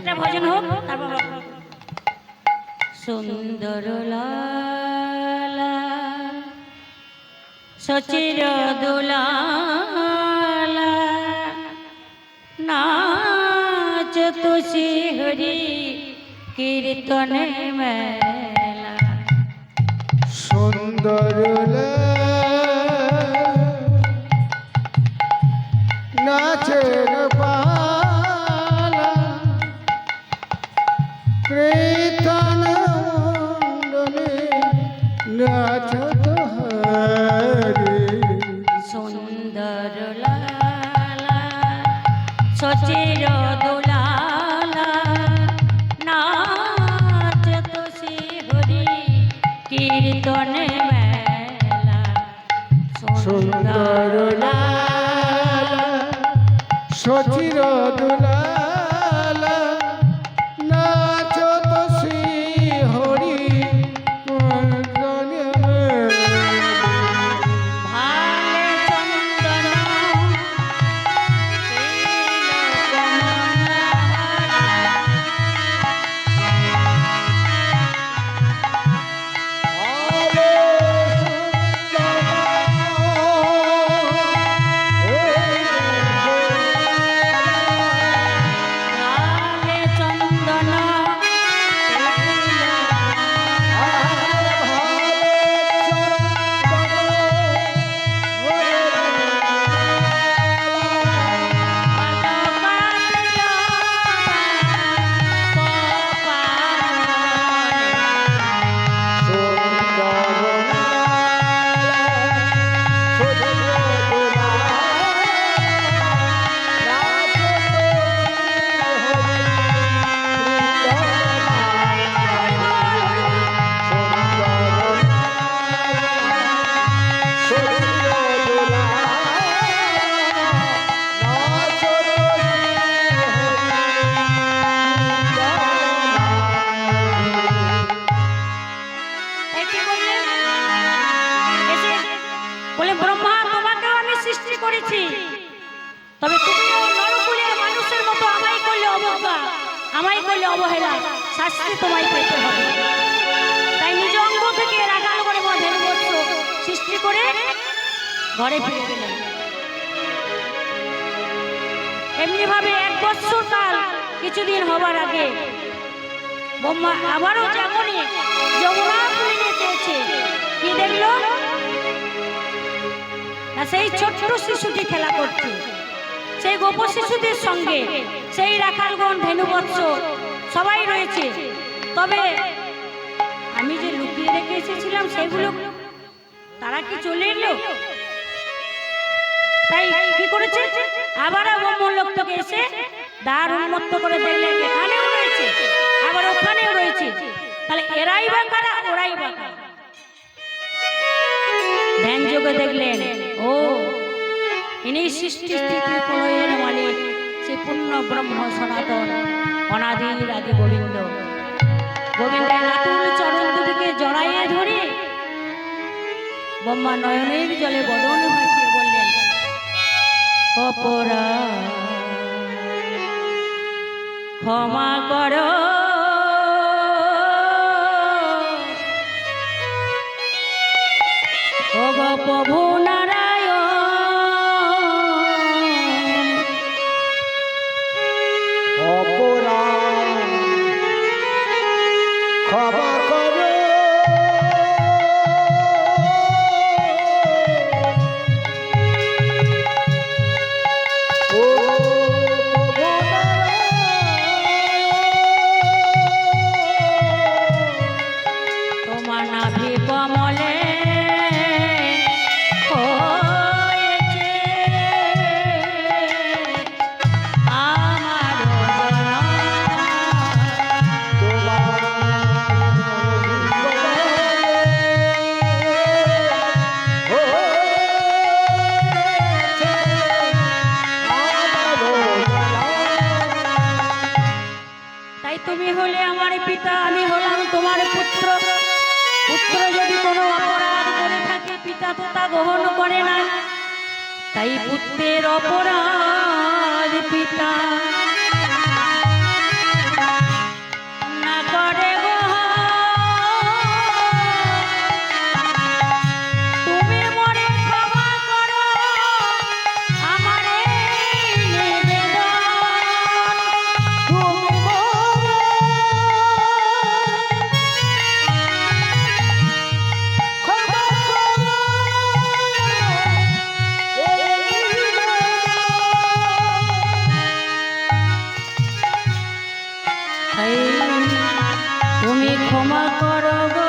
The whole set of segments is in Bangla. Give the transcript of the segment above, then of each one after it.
একটা ভজন হোক তারপর সুন্দর লালা সচির দুলালা নাচ তুষি হরি কীর্তনে মেলা সুন্দর নাচের পালা কীর্তন মণ্ডলে নাচত হরি সুন্দর লালা সচির দুলালা নাচ তুষি হরি কীর্তনে মেলা সুন্দর সচির দুলালা নাচত শ্রী হরি কীর্তনে ভালে চন্দন ভালে চন্দন বলে ব্রহ্মা তোমাকেও আমি সৃষ্টি করেছি, তবে তুমি নরকুলের মানুষের মতো আমায় করলে অবজ্ঞা, আমায় করলে অবহেলা, শাস্তি তোমায় পেতে হবে। তাই নিজ অঙ্গ থেকে রাগাল করে মধের বস্ত্র সৃষ্টি করে ঘরে ফিরে গেলেন। এমনি ভাবে 1 বৎসর কাল কিছুদিন হবার আগে ব্রহ্মা আবারও যেমনই যমুনা পুলিনে চেয়েছে, কি দেখলো না সেই ছোট্ট শিশুটি খেলা করছে, সেই গোপ শিশুদের সঙ্গে সেই রাখালগণ ধেনুবৎস সবাই রয়েছে। তবে আমি যে লুকিয়ে রেখে এসেছিলাম সেগুলো তারা কি চলে এলো? তাই কি করেছে, আবার ব্রহ্মলোক থেকে এসে দ্বার উন্মুক্ত করে দেখলেন এখানেও রয়েছে আবার ওখানেও রয়েছে। তাহলে এরাই বা কারা, ওরাই বা কারা? ধ্যান যোগে দেখলেন ও ইনি সৃষ্টি স্থিতি প্রলয়ের মালিক, সে পূর্ণ ব্রহ্ম সনাতন অনাদির আদি গোবিন্দ। গোবিন্দের আতুল চরণ দুটিকে জড়াইয়ে ধরে ব্রহ্মা নয়নের জলে বদন ভাসিয়ে বললেন, অপরাধ ক্ষমা করো, ও গো প্রভু নারায়ণ, অপরাধ ক্ষমা করো, ও প্রভু নারায়ণ। তোমার নাভি কমলে হয়েছে আমার তাই তুমি হলে আমার পিতা, আমি হলাম তোমার পুত্র। পুত্র যদি কোনো অপরাধ করে থাকে পিতা তো তা গ্রহণ করে না, তাই পুত্রের অপরাধ পিতা তাই তুমি ক্ষমা করো গো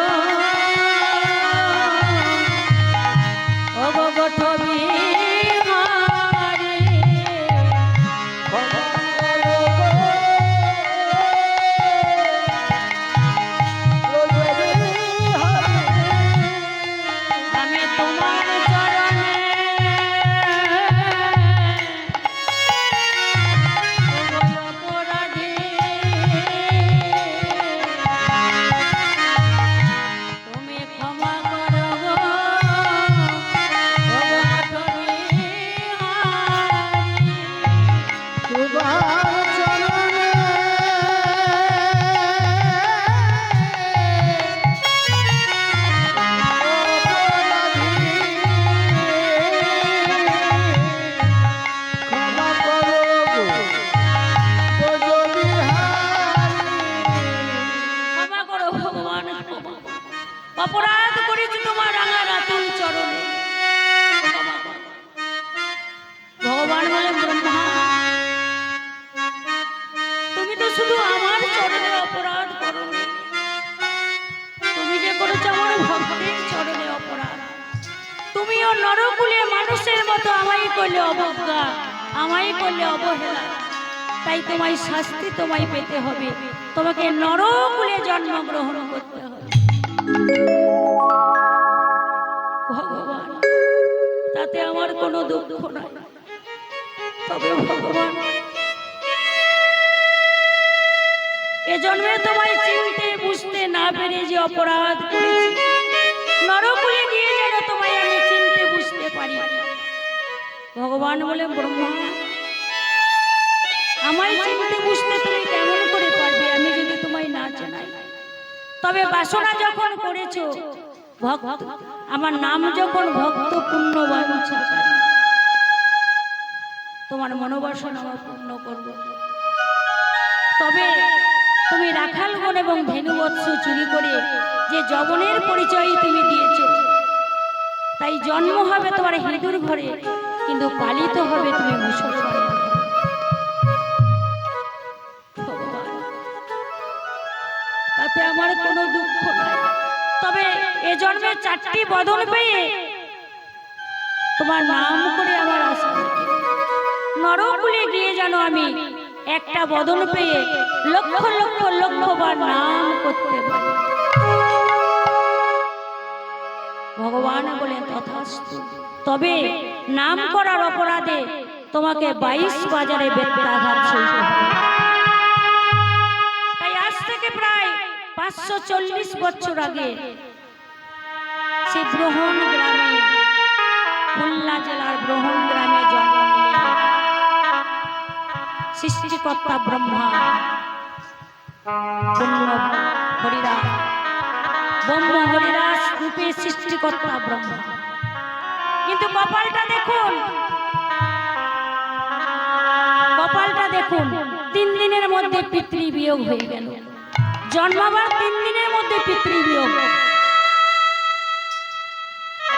ও গো গঠবি আমি তোমার চরণে অপরাধী তুমি ক্ষমা করো গো তোমার চরণে ক্ষমা করো গো ক্ষমা করো ভগবান অপরাধ করেছি তোমার রাঙা রাতুল চরণে ক্ষমা করো। ভগবান বলে ব্রহ্মা তুমি তো শুধু আমার চরণে অপরাধ করোনি তুমি যে করেছো আমার ভক্তের চরণে অপরাধ তুমিও নরকুলে মানুষের মতো আমায় করলে অবজ্ঞা আমায় করলে অবহেলা তাই তোমায় শাস্তি তোমায় পেতে হবে তোমাকে নরকুলে জন্মগ্রহণ করতে হবে ভগবান তাতে আমার কোনো দুঃখ নাই তবে ভগবান এ জন্মে তোমায় চিনতে বুঝতে না পেরে যে অপরাধ করেছি নরকুলে গিয়ে যেন তোমায় আমি চিনতে বুঝতে পারি ভগবান বলে ব্রহ্মা আমায় চিনতে বুঝতে তুমি কেমন করে পারবে আমি যদি তোমায় না জানাই তবে বাসনা যখন করেছো ভক্ত আমার নাম যখন ভক্ত পূর্ণ বাঞ্ছাকারী তোমার মনোবাসনা আমার পূর্ণ করব তবে তুমি রাখালগণ এবং ধেনুবৎস চুরি করে যে যবনের পরিচয় তুমি দিয়েছো তাই জন্ম হবে তোমার হিন্দুর ঘরে কিন্তু পালিত হবে তুমি মুসলমানের ঘরে। ভগবান তাতে আমার কোনো দুঃখ নাই তবে এ জন্মে 4টি বদন পেয়ে তোমার নাম করে আমার আশা নরকুলে গিয়ে যেন আমি একটা বদন পেয়ে লক্ষ লক্ষ লক্ষবার নাম করতে পারি ভগবান বলেন তথাস্তু তবে নাম করার অপরাধে তোমাকে 22 বাজারে বেত্রাঘাত সইতে হবে তাই আজ থেকে প্রায় 540 বছর আগে সেই ব্রহণ গ্রামে খুলনা জেলার ব্রহণ গ্রামে জন্ম নিলেন সৃষ্টিকর্তা ব্রহ্মা পূর্ণ হরিদাস ব্রহ্ম হরিদাস রূপে সৃষ্টিকর্তা ব্রহ্মা কিন্তু কপালটা দেখুন 3 দিনের মধ্যে পিতৃবিয়োগ হয়ে গেল জন্মাবার 3 দিনের মধ্যে পিতৃবিয়োগ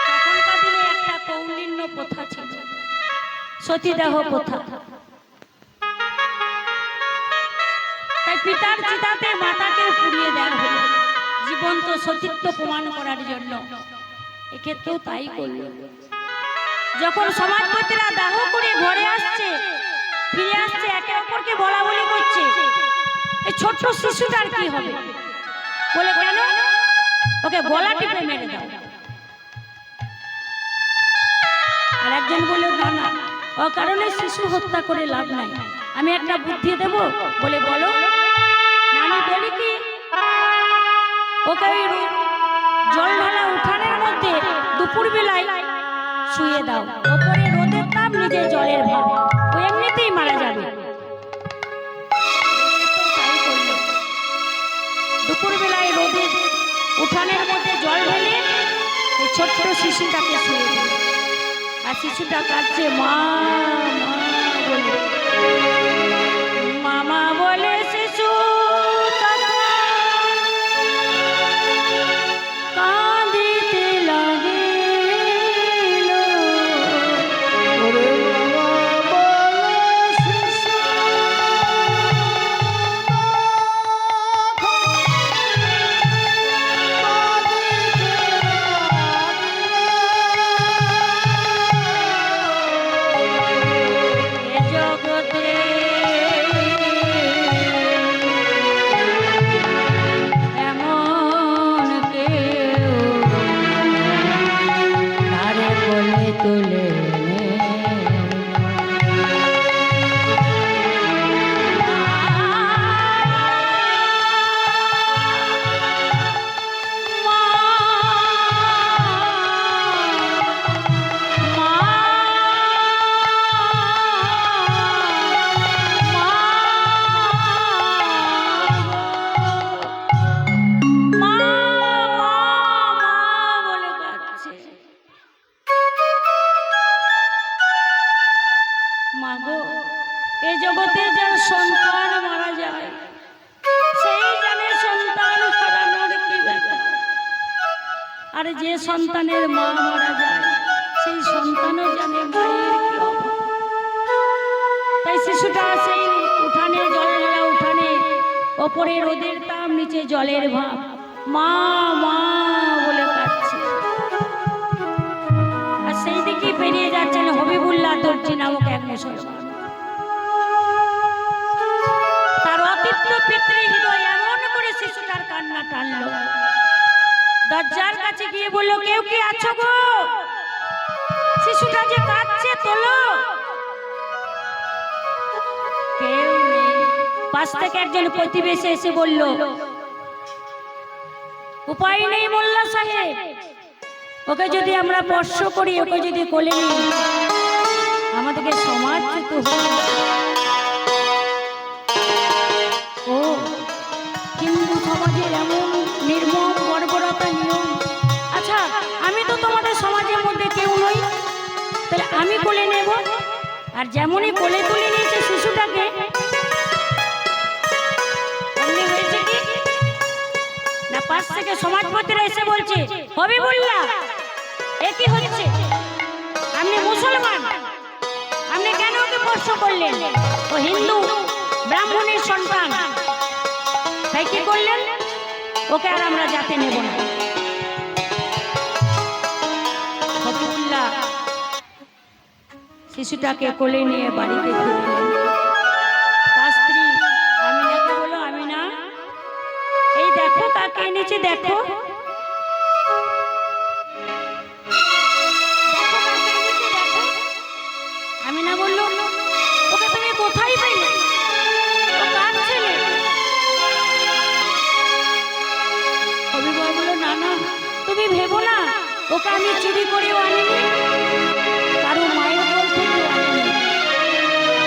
তখনকার দিনে একটা কৌলিন্য প্রথা ছিল সতীদাহ প্রথা তাই পিতার চিতাতে মাতাকে পুড়িয়ে দেওয়া হলো জীবন্ত সতীত্ব প্রমাণ করার জন্য এক্ষেত্রেও তাই করল যখন সমাজপতিরা দাহ করে ঘরে আসছে ফিরে আসছে একে অপরকে বলা বলি করছে এই ছোট্ট শিশুটার কি হবে বলে কেন ওকে গলা টিপে মেরে দাও আর একজন বলে না না ও কারণে শিশু হত্যা করে লাভ নাই আমি একটা বুদ্ধি দেব বলে বলো না আমি বলি কি ওকে জল ঢালা উঠানের মধ্যে দুপুর বেলায় শুয়ে দাও ওপরে রোদের তাপ নিচে জলের ভাব ও এমনিতেই মারা যাবে দুপুর বেলায় রোদের উঠানের মধ্যে জল ঢেলে এই ছোট্ট শিশুটাকে শুয়ে দিল আর শিশুটা কাঁদছে মা বলে মামা বলে শিশু কাঁদিতে লাগিল সন্তানের মা মারা যায় সেই সন্তানও জানে মায়ের কি অভাব। তাই শিশুটা সেই উঠানে জল ঢালা উঠানে ওপরে রোদের তাপ নিচে জলের ভাব মা মা বলে কাঁদছে। আর সেই দিকে বেরিয়ে যাচ্ছেন হবিবুল্লাহ দর্জি নামক এক মুসলমান। তার অতৃপ্ত পিতৃ হৃদয় এমন করে শিশুটার কান্না টানলো, দরজার কাছে গিয়ে বলল, কেউ কি আছো গো? শিশুটা যে কাঁদছে, তোলো। কেউ নেই। পাশ থেকে একজন প্রতিবেশী এসে বলল, উপায় নেই মোল্লা সাহেব, ওকে যদি আমরা স্পর্শ করি, ওকে যদি কোলে নিই, আমাদেরকে সমাজচ্যুত হবে। ও হিন্দু সমাজের এমন নির্মম বর্বরতা নিয়ম। আচ্ছা, আমি তো তোমাদের সমাজের মধ্যে কেউ নই, তাহলে আমি কোলে নেব। আর যেমনই কোলে তুলে নিয়েছে শিশুটাকে, অমনি হয়েছে কি না, পাশ থেকে সমাজপতিরা এসে বলছে, হবিবুল্লাহ এ কি হচ্ছে? আপনি মুসলমান, আপনি কেন ওকে স্পর্শ করলেন? ও হিন্দু ব্রাহ্মণের সন্তান, তাই কি করলেন? ওকে আর আমরা যাতে নেব না। হবিবুল্লাহ শিশুটাকে কোলে নিয়ে বাড়িতে ফিরলেন। তার স্ত্রী আমিনাকে বলল, আমিনা এই দেখো কাকে এনেছে, দেখো। আমিনা বলল, ওকে তুমি কোথায় পাইলে? ও কার ছেলে? হবিবুল্লাহ বলল, না না, তুমি ভেবো না, ওকে আমি চুরি করেও আনিনি, কারো মায়ের কোল থেকেও আনিনি।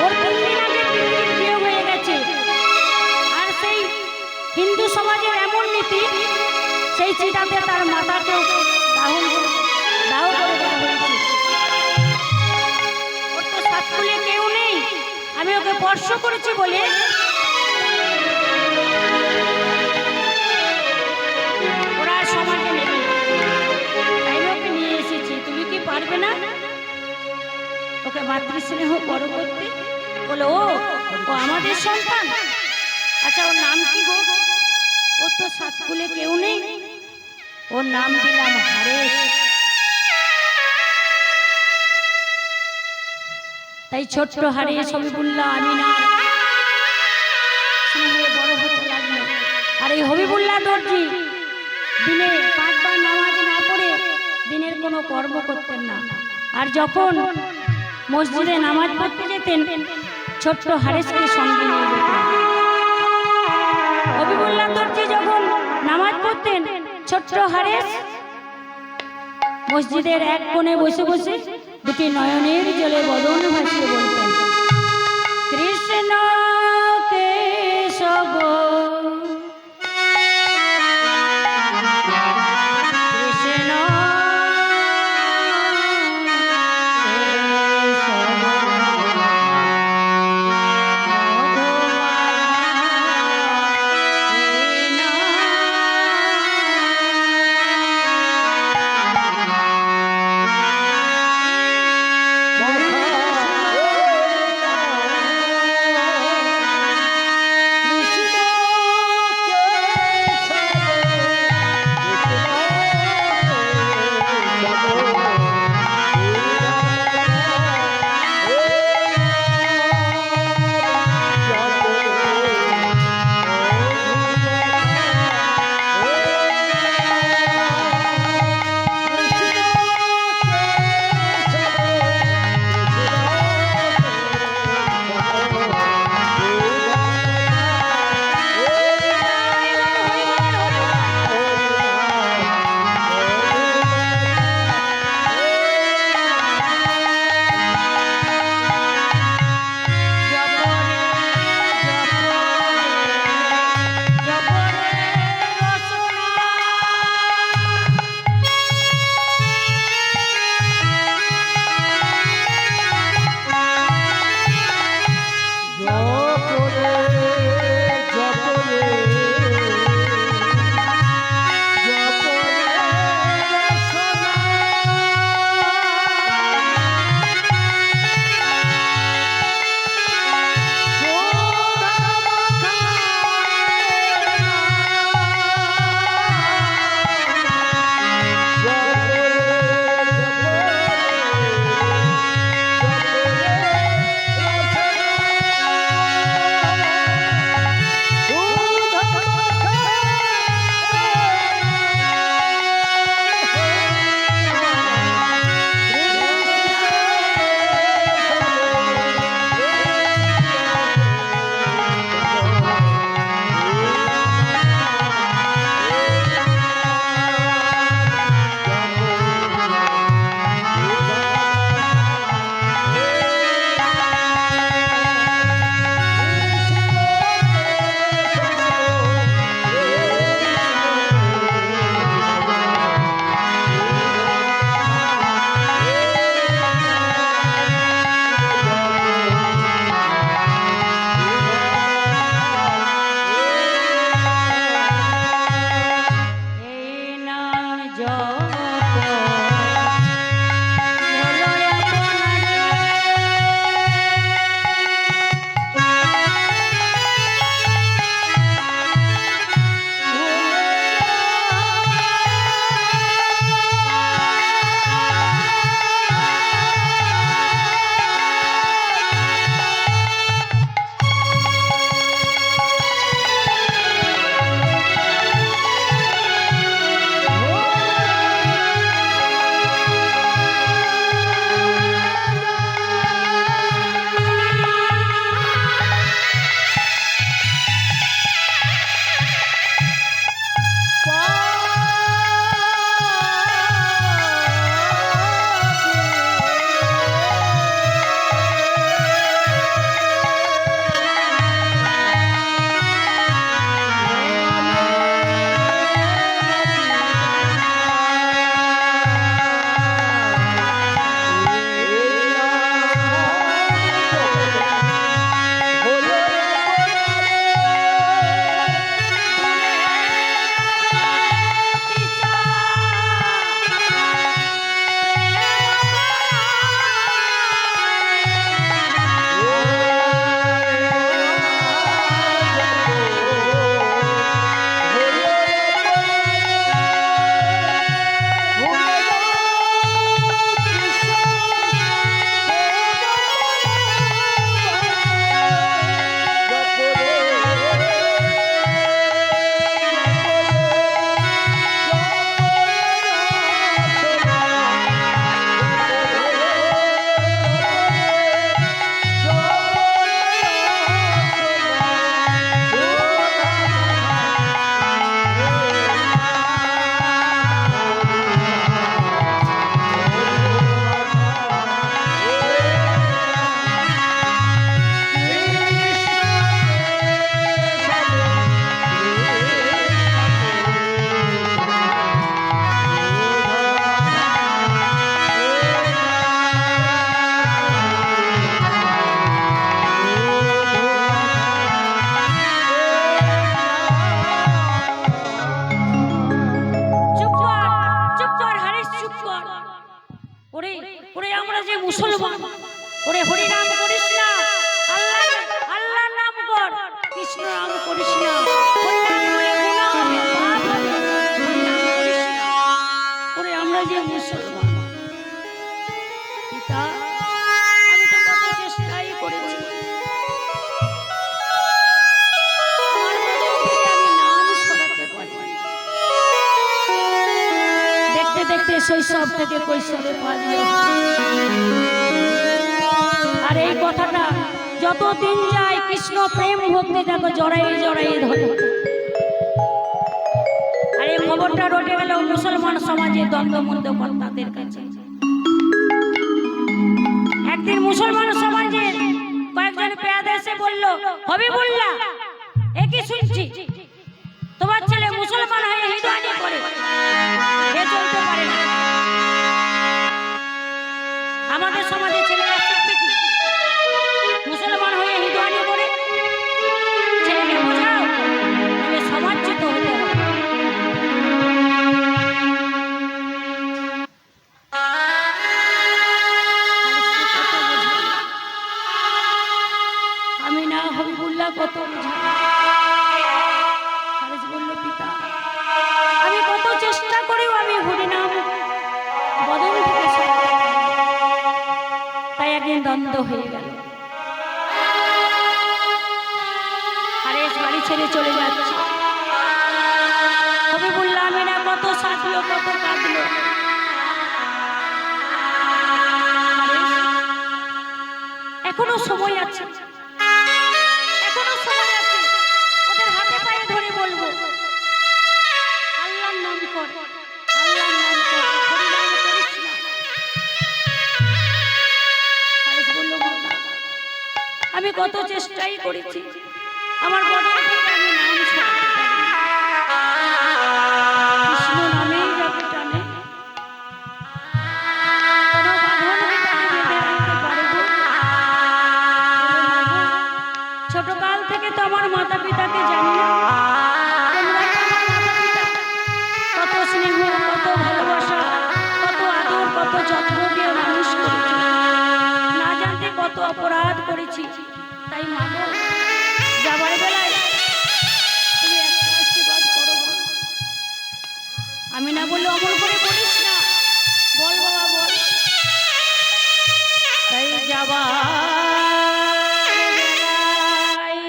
ওর 3 দিন আগে বিয়ে হয়ে গেছে। আর সেই হিন্দু সমাজের এমন নীতি, সেই চিতাতে তার মাথাকেও দাহ করে দেওয়া হয়েছে। ওর তো সাতকুলে কেউ নেই, আমি ওকে স্পর্শ করেছি বলে ওরা সমাজে নেবে, তাই ওকে নিয়ে এসেছি। তুমি কি পারবে না ওকে মাতৃস্নেহ বড় করতে? বলো, ও আমাদের সন্তান। আচ্ছা, ওর নাম কি গো? ওর তো সাতকুলে কেউ নেই, ওর নাম দিলাম হারেস। তাই ছোট্ট হারেস হবিবুল্লাহ আমিনা স্নেহে বড় হতে লাগলো। আর এই হবিবুল্লাহ দর্জি দিনে 5 বার নামাজ না পড়ে দিনের কোনো কর্ম করতেন না। আর যখন মসজিদে নামাজ পড়তে যেতেন, ছোট্ট হারেসকে সঙ্গে নিয়ে যেতেন। হবিবুল্লাহ দর্জি যখন নামাজ পড়তেন, ছোট্ট হারেস মসজিদের এক কোণে বসে বসে দুটি নয়নের জলে বদন ভাসিয়ে বলতেন, কৃষ্ণ কেশব কৃষ্ণ কৃষ্ণ নাম করিস না, হরিনাম করলে গুনাহ হবে, পাপ হবে, হরিনাম করিস না। ওরে আমরা যে মুসলমান পিতা, আমি তো কত চেষ্টাই করেছি, আমার বদন থেকে আমি নাম সরাতে পারিনি। দেখতে দেখতে শৈশব থেকে কৈশোরে পালিয়ে, আর এই কথাটা যতদিন যায় কৃষ্ণ প্রেম ভক্তি দেখো জড়াই জড়াই ধরে। আর এই খবরটা রটে গেল মুসলমান সমাজে দ্বন্দ্বমুদ্ধ কর্তাদের কাছে। একদিন মুসলমান সমাজে কয়েকজন পেয়াদা এসে বলল, হবিবুল্লাহ, একই শুনছি তোমার ছেলে মুসলমান হয়ে হিন্দুয়ানি করে, এ চলতে পারে না। আমাদের সমাজে ছেলেরা শিখবে কি? মুসলমান হয়ে হিন্দুয়ানি করে? ছেলেকে বোঝাও, তাহলে সমাজচ্যুত হতে হবে। আমি না হবিবুল্লাহ কত বোঝাই। খালিদ বলল, পিতা, আমি কত চেষ্টা করেও আমি হরিনাম বদন থেকে সরাতে পারিনি। তাই একদিন দ্বন্দ্ব হয়ে গেল। হারেস বাড়ি ছেড়ে চলে যাচ্ছে। হবিবুল্লাহ আমিনা কত সাজলো, কত কাঁদলো। হারেস, এখনো সময় আছে, এখনো সময় আছে। ওদের হাতে পায়ে ধরে বলবো, আল্লাহর নাম কর, আল্লাহর নাম কর, হরিনাম করিস না। হারেস বলল, মাতা, আমি কত চেষ্টাই করেছি, আমার বদন থেকে আমি নাম সরাতে পারিনি। কৃষ্ণ নামেই যাকে টানে, কোনো বাঁধন কি তাকে বেঁধে রাখতে পারে গো? বলে, মাগো, ছোটকাল থেকে তো আমার মাতা পিতাকে জানি না, তোমরাই তো আমার মাতা পিতা। কত স্নেহ, কত ভালোবাসা, কত আদর, কত যত্ন দিয়ে মানুষ করেছি, না জানতে কত অপরাধ করেছি। তাই মাগো, যাবার বেলায় তুমি একটা আশীর্বাদ করো। আমি না বললে অমর করে বলিস না, বল বাবা বল। তাই যাবার বেলায়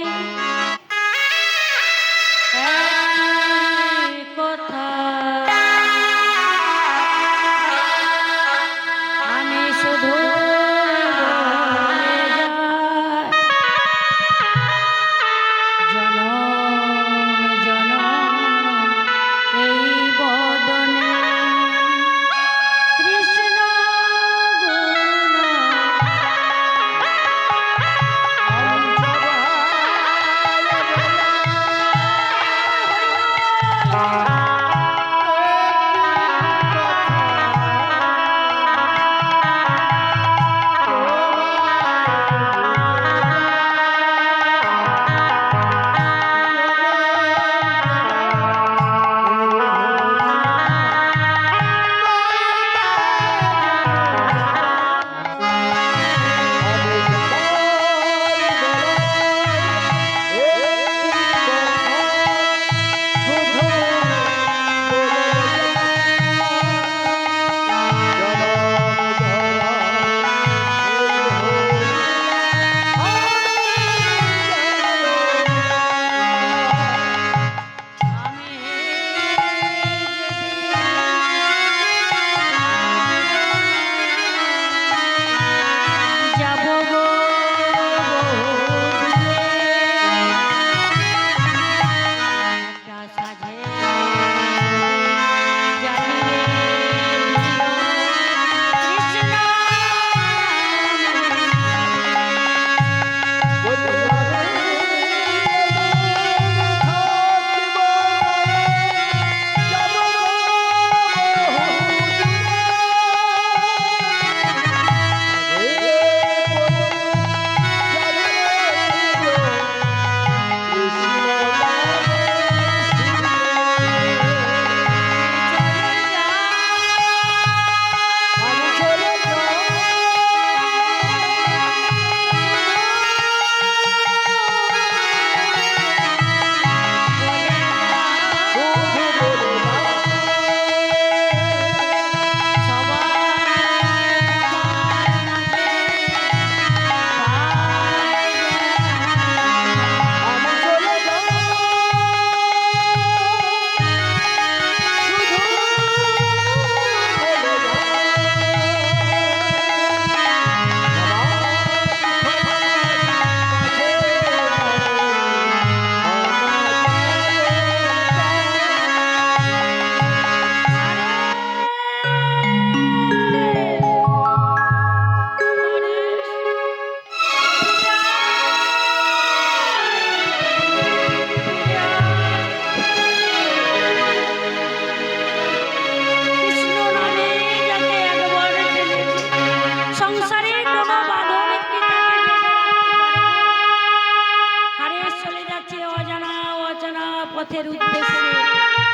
পথের উদ্দেশ্যে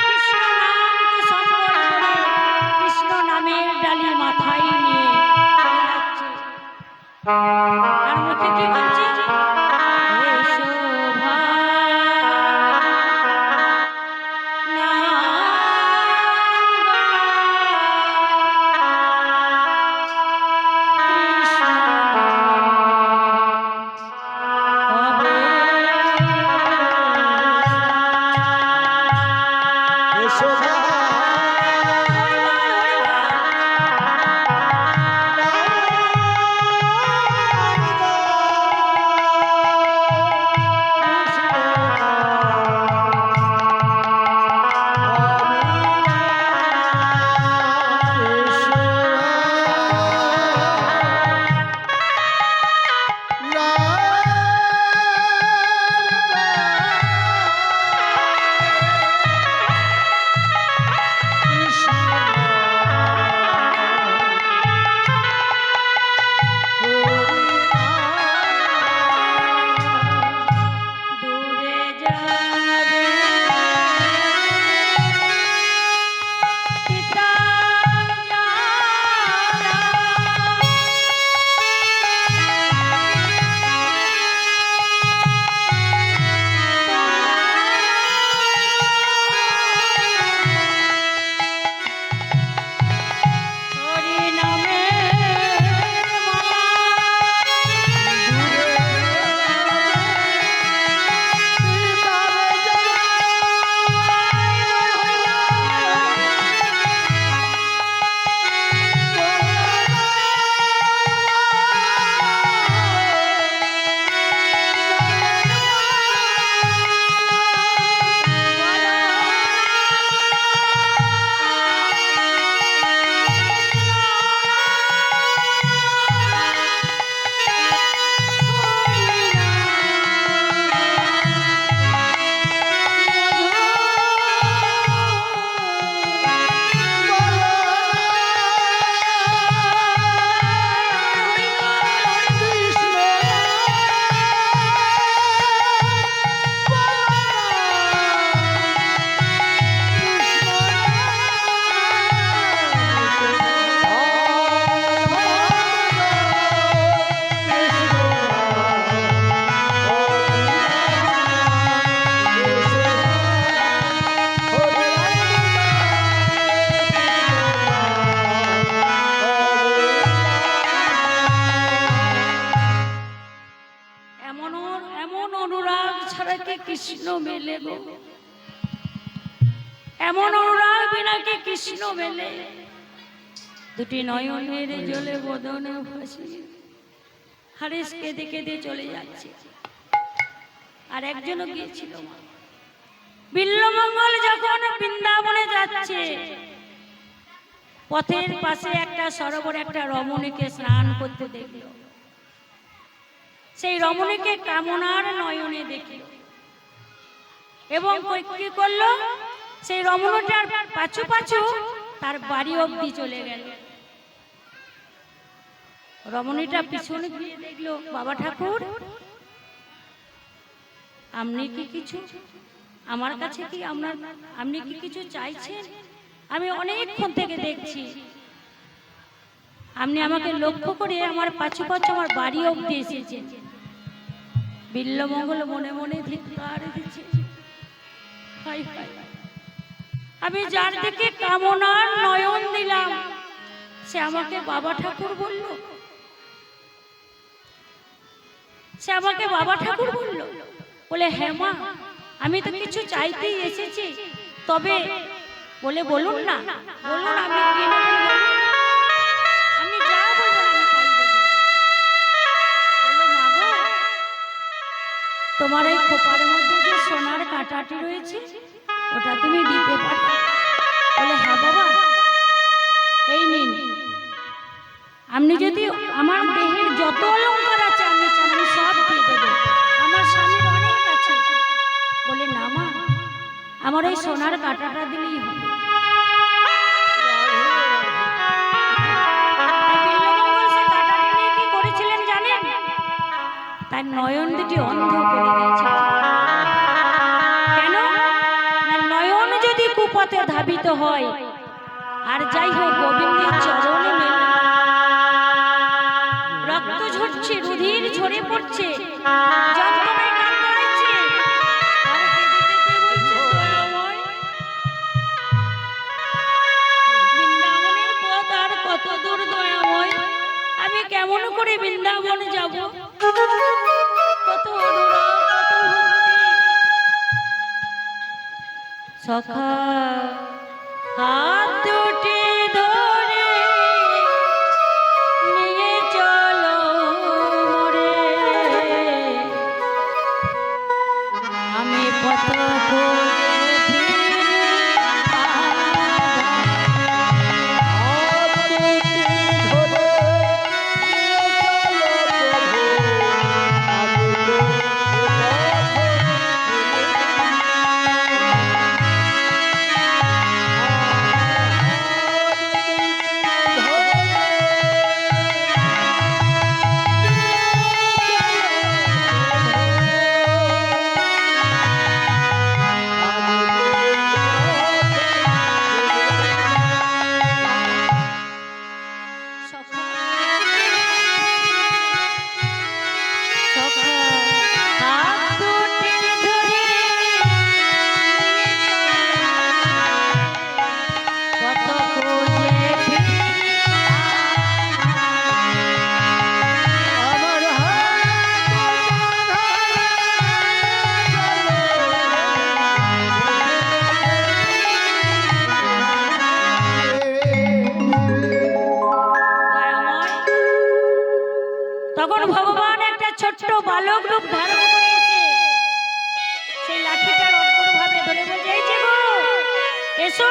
কৃষ্ণ নামকে সম্বল করে কৃষ্ণ নামের ডালি মাথায় নিয়ে চলে যাচ্ছে। আর মুখে কি বলছে? এসো কৃষ্ণ মেলে গো, এমন অনুরাগ বিনা কি কৃষ্ণ মেলে? দুটি নয়নের জলে বদনে ভাসি হারেস কেঁদে কেঁদে চলে যাচ্ছে। আর একজনও গিয়েছিল বিল্লমঙ্গল যখন বৃন্দাবনে যাচ্ছে, পথের পাশে একটা সরোবরে একটা রমণীকে স্নান করতে দেখল। সেই রমণীকে কামনার নয়নে দেখল এবং কি করলো, সেই রমণীটার পাছু পাছু তার বাড়ি অবধি চলে গেল। রমণীটা পিছনে গিয়ে দেখলো, বাবা ঠাকুর আপনি কি কিছু আমার কাছে কি আপনি কি কিছু চাইছেন? আমি অনেকক্ষণ থেকে দেখছি আপনি আমাকে লক্ষ্য করে আমার পাছু পাছু আমার বাড়ি অবধি এসেছেন। বিল্লমঙ্গল মনে মনে ধিক্কার দিচ্ছে, আমি যার দিকে কামনার নয়ন দিলাম সে আমাকে বাবা ঠাকুর বলল, সে আমাকে বাবা ঠাকুর বলল। বলে হ্যাঁ মা, আমি তো কিছু চাইতেই এসেছি, তবে বলে বলুন না, বলুন আমি কি নেবেন, আপনি যা বলবেন আমি তাই দেব। বলো মা গো, তোমার এই খোপার মধ্যে যে সোনার কাঁটাটি রয়েছে ওটা তুমি দিতে পারো? বলে হ্যাঁ বাবা, এই নিন, আপনি যদি আমার দেহের যত অলংকার আছে আপনি চান আমি সব দিয়ে দেবো, আমার স্বামীর অনেক আছে। বলে না মা, আমার এই সোনার কাঁটাটা দিলেই হবে। কি করেছিলেন জানেন? তার নয়ন দুটি অন্ধ করে দিয়েছে। কেন? পথে ধাবিত হয়। আর যাই হোক গোবিন্দের চরণে মেলে রক্ত ঝরছে, রুধির ঝরে পড়ছে, যন্ত্রণায় কাতরাচ্ছে, আর কেঁদে কেঁদে বলছে, দয়াময়, বৃন্দাবনের পথ আর কত দূর দয়াময়, আমি কেমন করে বৃন্দাবন যাব? কত অনুরাগ, কত ভক্তি। সখা হাত দুটি ধরে নিয়ে চলো মোরে, আমি পথ খুঁজে ফিরি তখন ভগবান একটা ছোট্ট বালক রূপ ধারণ করেছে। সেই লাঠিটার অদ্ভুত ভাবে ধরে বলছে, এই যে গো, এসো,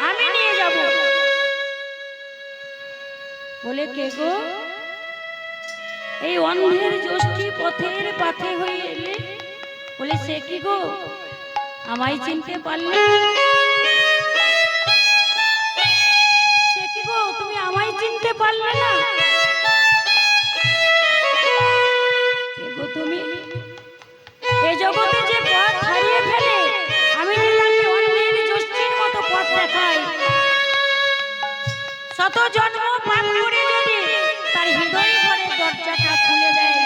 আমি নিয়ে যাব। বলে, কে গো? এই অন্ধের যষ্টি পথের পাথে হয়ে এলে? বলে, সে কি গো, আমায় চিনতে পারলে? সে কি গো, তুমি আমায় চিনতে পারলে না? তুমি এ জগতে যে পথ হারিয়ে ফেলে, আমি যে তাকে অন্যের যষ্টির মতো পথ দেখাই, শত জন্ম পাপ করে যদি তার হৃদয় ঘরের দরজাটা খুলে দেয়,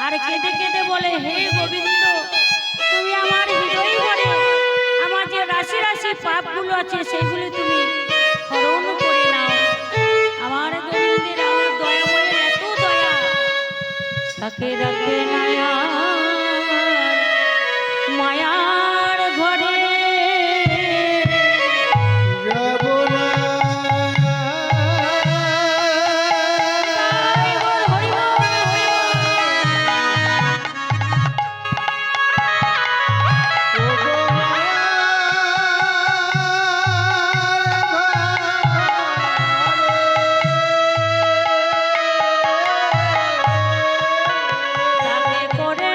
আর কেঁদে কেঁদে বলে, হে গোবিন্দ, তুমি আমার হৃদয় ঘরে আমার যে রাশি রাশি পাপগুলো আছে সেগুলি তুমি হরণ করে নাও। আমার গোবিন্দের, আমার দয়া বলে এত দয়া, তাকে রাখবে না মায়ার ঘরে। যাব না তাকে করে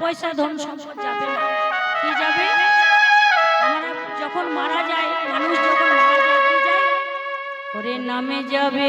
পয়সা ধন সম্পদ যাবে না। কি যাবে? আমরা যখন মারা যায়, মানুষ যখন মারা যায় কি যায়? ওরে নামে যাবে